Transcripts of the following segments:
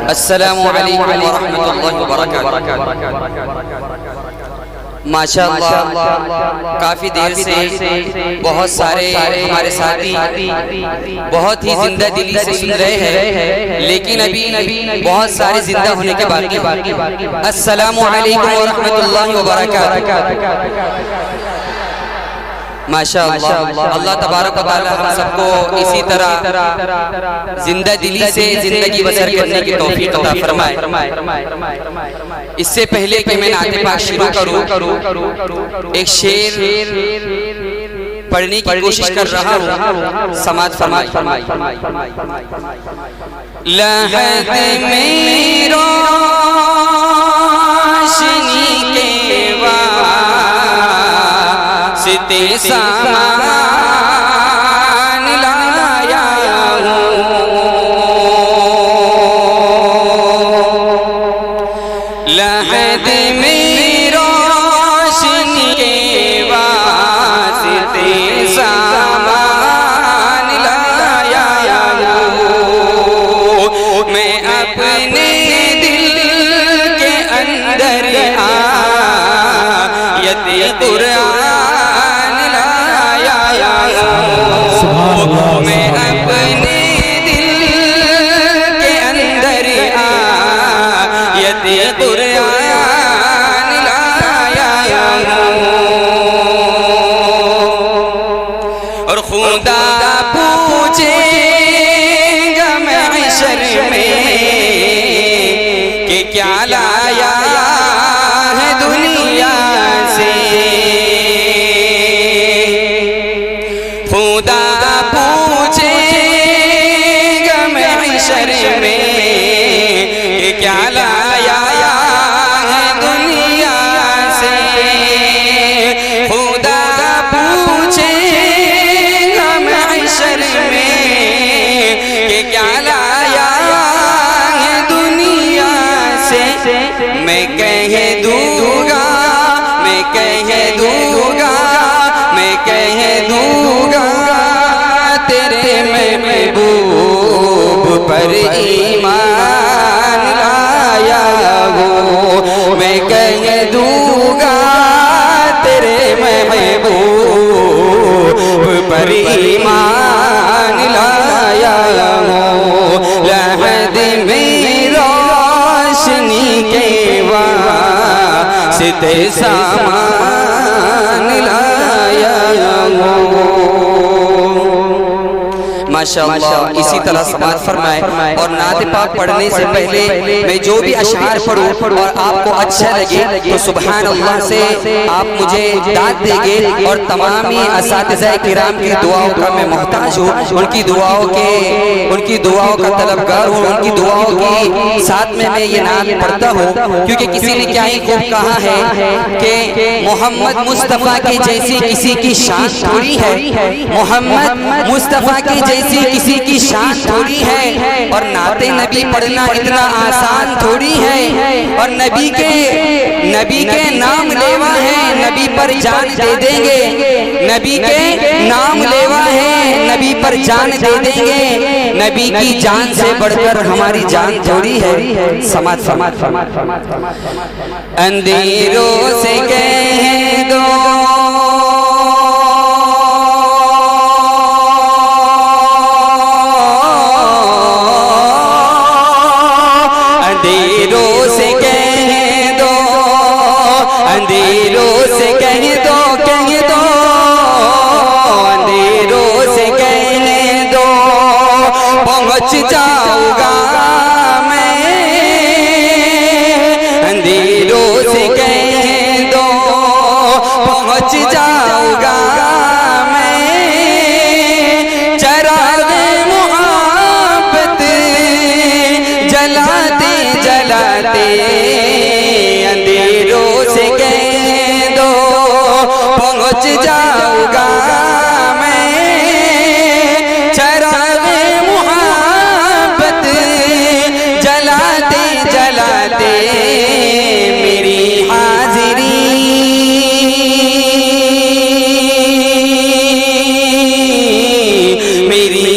अस्सलामु अलैकुम व रहमतुल्लाहि व बरकातुहू। माशाअल्लाह, काफ़ी देर से बहुत सारे हमारे साथी बहुत ही जिंदा दिली से सुन रहे हैं, लेकिन अभी बहुत सारे जिंदा होने के बाकी। अस्सलामु अलैकुम व रहमतुल्लाहि व बरकातुहू। माशाअल्लाह, अल्लाह तबारक व तआला हम सबको इसी तरह जिंदा दिली से जिंदगी बसर करने की तौफीक अता फरमाए। इससे पहले कि मैं नाते पाक शुरू करूं, एक शेर पढ़ने की कोशिश कर रहा हूं, समाज फरमाए। लहद में रोशनी के वास्ते सामान लाया हूँ, लहद में रोशनी के वास्ते सामान लाया हूँ। मैं अपने दिल के अंदर आयत कुरान मैं अपने दिल के अंदर आयत कुरान लाया हूँ। और खुदा पूछेगा महशर में कि क्या लाया है दुनिया से। खुदा क्या लाया है दुनिया से। खुदा पूछेगा महशर में कि क्या लाया है दुनिया से। मैं कह दूंगा, मैं कह दूंगा, मैं कह दूंगा तेरे महबूब पर ईमान लाया हूँ। मैं कह दूंगा तेरे महबूब पर ईमान लाया हूँ। लहद में रोशनी के वास्ते सामान लाया हूँ। माशाअल्लाह, इसी तरह समाज फरमाए। और नात पाक पढ़ने से पहले मैं जो भी अशआर पढ़ूं और आपको अच्छा लगे तो सुभान अल्लाह से आप मुझे दाद देंगे। और तमाम असातिज़ा किराम की दुआओं का मैं मोहताज हूँ, उनकी दुआओं का तलबगार हूँ, उनकी दुआओं की साथ में मैं ये नात पढ़ता हूँ। क्योंकि किसी ने क्या ही खूब कहा है कि मोहम्मद मुस्तफ़ा की जैसी किसी की शान थोड़ी है, मोहम्मद मुस्तफ़ा की जैसी किसी की शान थोड़ी है। और नाते नबी पढ़ना इतना आसान थोड़ी है। और नबी के नाम लेवा है, नबी पर जान दे देंगे। नबी के नाम लेवा है, नबी पर जान दे देंगे। नबी की जान से बढ़कर हमारी जान थोड़ी है। समाज अंधेरों से कह दो पहुँच जाऊंगा मैं। अंधेरों से कह दो पहुँच जाऊंगा मैं। चराग मोहब्बत जलाते जलाते अंधेरों से कह दो पहुँच जाऊंगा मैं। चराग जलाते जलाते मेरी हाजिरी मेरी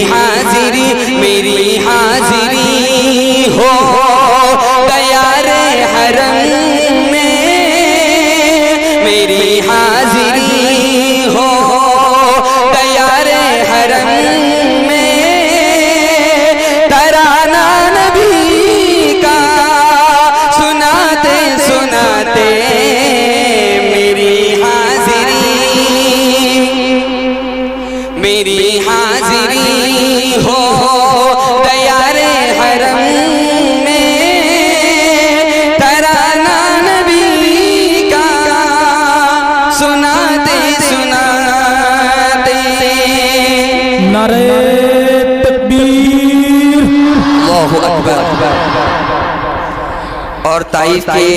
हाजिरी हाजिरी हो दयारे हरम में, मेरी हाजिरी हो दयारे हरम में, तराना नबी का सुनाते सुनाते मेरी हाजिरी हो दयारे हरम में, तराना नबी का सुनाते सुनाते। नारे तकबीर, अल्लाहु अकबर। और ताइफ के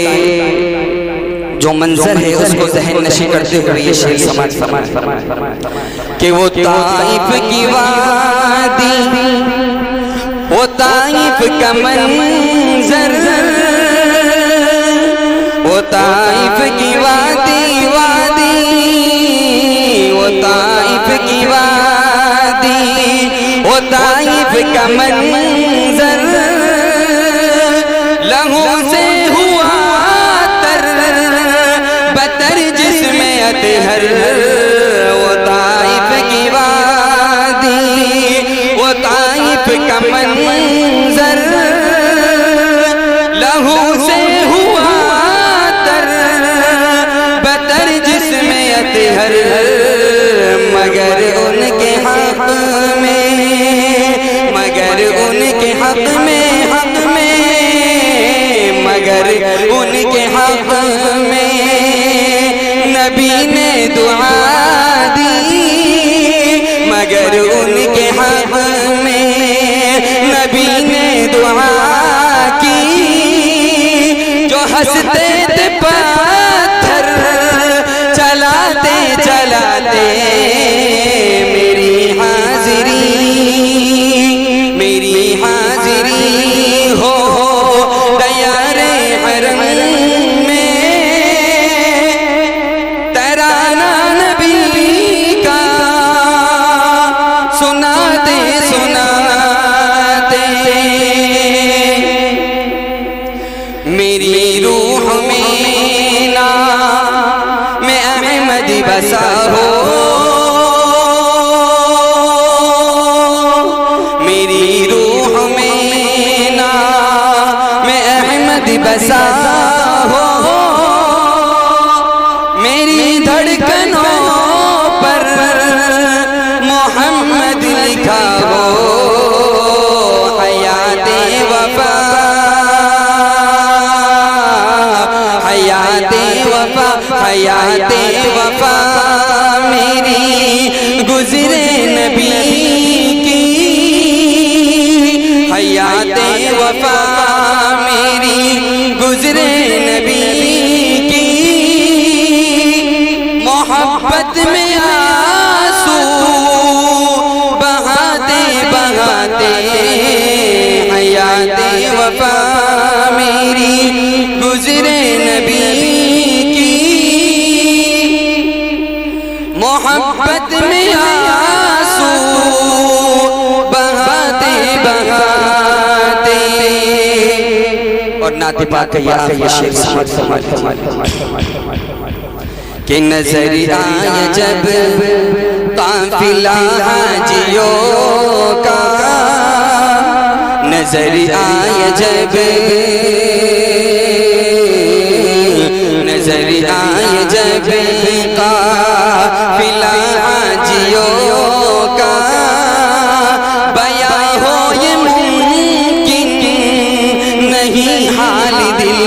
जो मंजर है उसको ज़हन नशी करते हुए ये शेर समाज कि वो ताइफ की वादी, वो ताइफ का मंजर, वो ताइफ की वादी वादी, वो ताइफ की वादी, वो ताइफ का मंजर, लहू से हुआ तर बतर जिसमें अतहर, वो ताइफ की वादी, वो ताइफ का मंजर, लहू से हुआ तर बतर जिसमें अतहर, मगर उनके हक में, मगर उनके हक में, हक में, मगर उनके हक में नबी ने दुआ दी, मगर उनके हक में नबी ने दुआ की, जो हंसते थे पत्थर चलाते चलाते मेरी हाजिरी हो दयारे हरम में, तराना नबी का सुनाते सुनाते। मेरी रूह में ना मैं अहमदी बसा हो, मेरी रूह में ना मैं अहमदी बसा हो, मेरी धड़कनों पर मोहम्मद लिखा हो, हयाते वफा, हयाते वफा, हयाते वफा मेरी गुजरे नबी की, हयाते वफा मेरी गुजरे नबी की, मोहब्बत में आंसू बहाते बहाते, हयाते वफा मेरी गुजरे नबी की, मोहब्बत में आंसू बहाते बहाते। और नाते पाक का ये शेर समझ कि नजर आया जब काफिला हाजियों का, नजर आया जब, नजर आया जब काफिला हाजियों का, बयां हो ये मुमकिन नहीं हाल दिल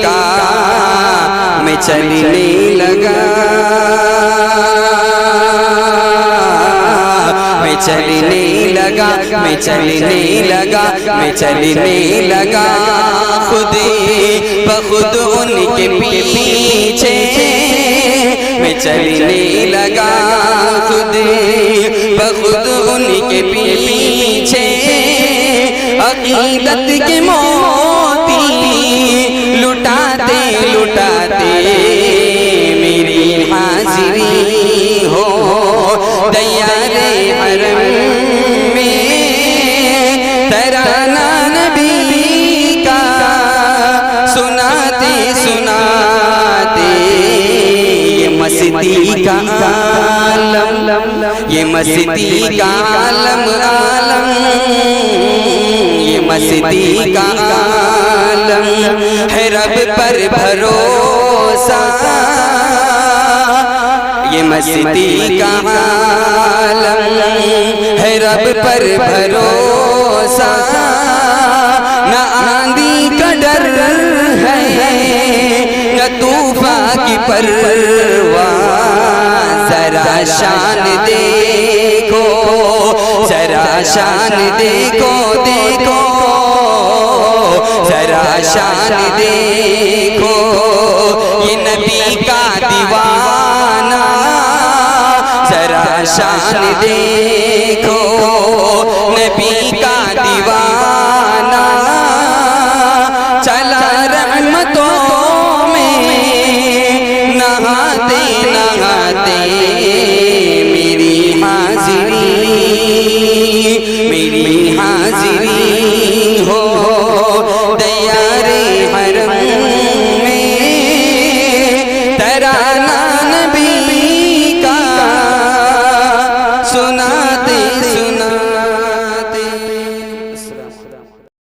का, मैं चलने लगा, मैं चलने लगा, मैं चलने लगा, मैं चलने लगा, खुद बखुद उनके पीछे मैं चलने लगा, खुद बखुद उनके पीछे, अकीदत के मोती लुटाते लुटाते मेरी हाजिरी हो दयारे हरम में, तराना ये मस्ती का आलम आलम, ये मस्ती का आलम है रब पर भरोसा, ये मस्ती का आलम है रब पर भरोसा। न आंधी का डर है न तूफान की परवाह, जरा शान देखो, जरा शान देखो, देखो जरा शान देखो, ये नबी का दीवाना, जरा शान देखो, नबी का दीवाना चला रहमतों में नहाते नहाते, मेरी हाजिरी, मेरी हाजिरी